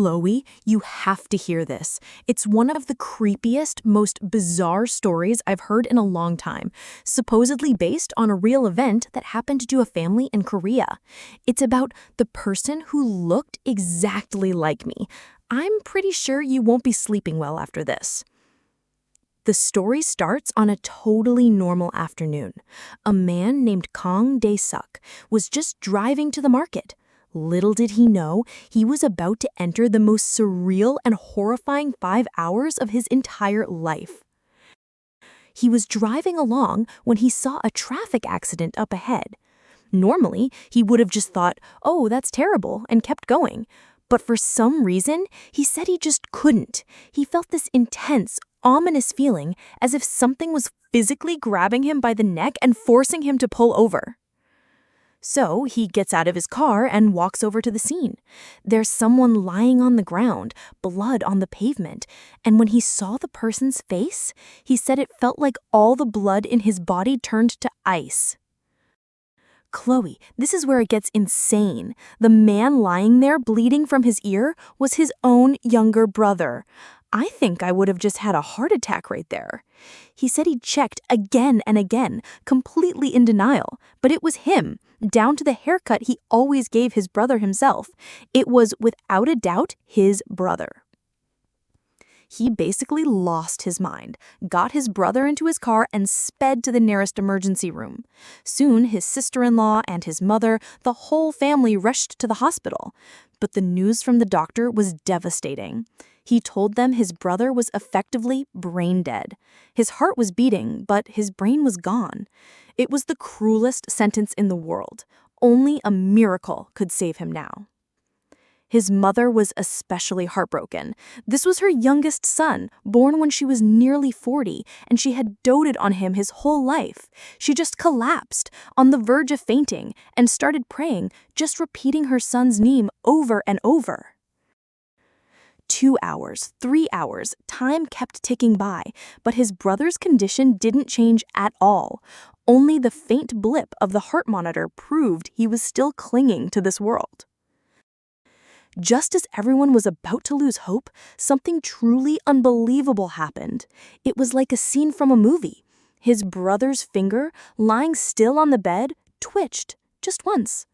Chloe, you have to hear this. It's one of the creepiest, most bizarre stories I've heard in a long time, supposedly based on a real event that happened to a family in Korea. It's about the person who looked exactly like me. I'm pretty sure you won't be sleeping well after this. The story starts on a totally normal afternoon. A man named Kang Dae-suk was just driving to the market. Little did he know, he was about to enter the most surreal and horrifying 5 hours of his entire life. He was driving along when he saw a traffic accident up ahead. Normally, he would have just thought, "Oh, that's terrible," and kept going. But for some reason, he said he just couldn't. He felt this intense, ominous feeling as if something was physically grabbing him by the neck and forcing him to pull over. So he gets out of his car and walks over to the scene. There's someone lying on the ground, blood on the pavement, and when he saw the person's face, he said it felt like all the blood in his body turned to ice. Chloe, this is where it gets insane. The man lying there bleeding from his ear was his own younger brother. I think I would have just had a heart attack right there. He said he checked again and again, completely in denial, but it was him, down to the haircut he always gave his brother himself. It was without a doubt his brother. He basically lost his mind, got his brother into his car, and sped to the nearest emergency room. Soon, his sister-in-law and his mother, the whole family rushed to the hospital. But the news from the doctor was devastating. He told them his brother was effectively brain dead. His heart was beating, but his brain was gone. It was the cruelest sentence in the world. Only a miracle could save him now. His mother was especially heartbroken. This was her youngest son, born when she was nearly 40, and she had doted on him his whole life. She just collapsed, on the verge of fainting, and started praying, just repeating her son's name over and over. 2 hours, 3 hours, time kept ticking by, but his brother's condition didn't change at all. Only the faint blip of the heart monitor proved he was still clinging to this world. Just as everyone was about to lose hope, something truly unbelievable happened. It was like a scene from a movie. His brother's finger, lying still on the bed, twitched just once.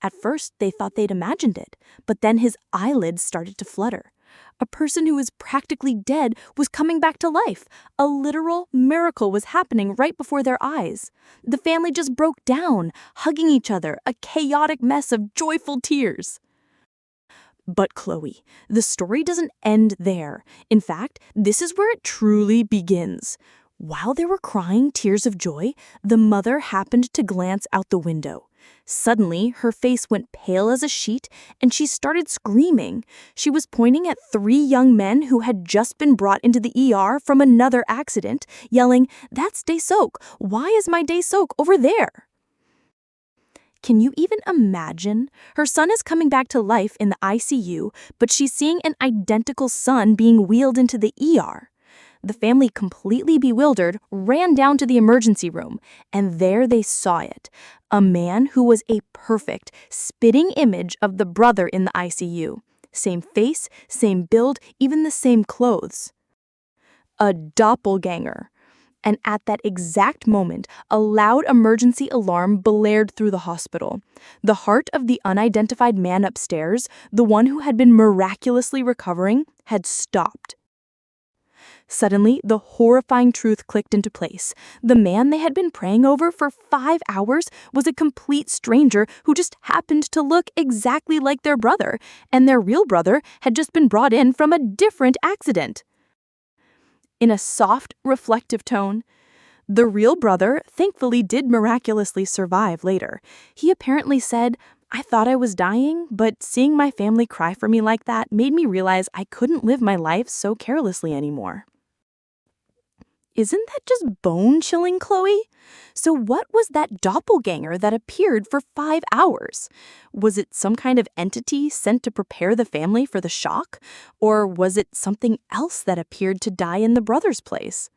At first, they thought they'd imagined it, but then his eyelids started to flutter. A person who was practically dead was coming back to life. A literal miracle was happening right before their eyes. The family just broke down, hugging each other, a chaotic mess of joyful tears. But Chloe, the story doesn't end there. In fact, this is where it truly begins. While they were crying tears of joy, the mother happened to glance out the window. Suddenly, her face went pale as a sheet, and she started screaming. She was pointing at 3 young men who had just been brought into the ER from another accident, yelling, "That's Dae-suk! Why is my Dae-suk over there?" Can you even imagine? Her son is coming back to life in the ICU, but she's seeing an identical son being wheeled into the ER. The family, completely bewildered, ran down to the emergency room, and there they saw it. A man who was a perfect, spitting image of the brother in the ICU. Same face, same build, even the same clothes. A doppelganger. And at that exact moment, a loud emergency alarm blared through the hospital. The heart of the unidentified man upstairs, the one who had been miraculously recovering, had stopped. Suddenly, the horrifying truth clicked into place. The man they had been praying over for 5 hours was a complete stranger who just happened to look exactly like their brother, and their real brother had just been brought in from a different accident. In a soft, reflective tone, the real brother thankfully did miraculously survive later. He apparently said, "I thought I was dying, but seeing my family cry for me like that made me realize I couldn't live my life so carelessly anymore." Isn't that just bone-chilling, Chloe? So what was that doppelganger that appeared for 5 hours? Was it some kind of entity sent to prepare the family for the shock? Or was it something else that appeared to die in the brother's place?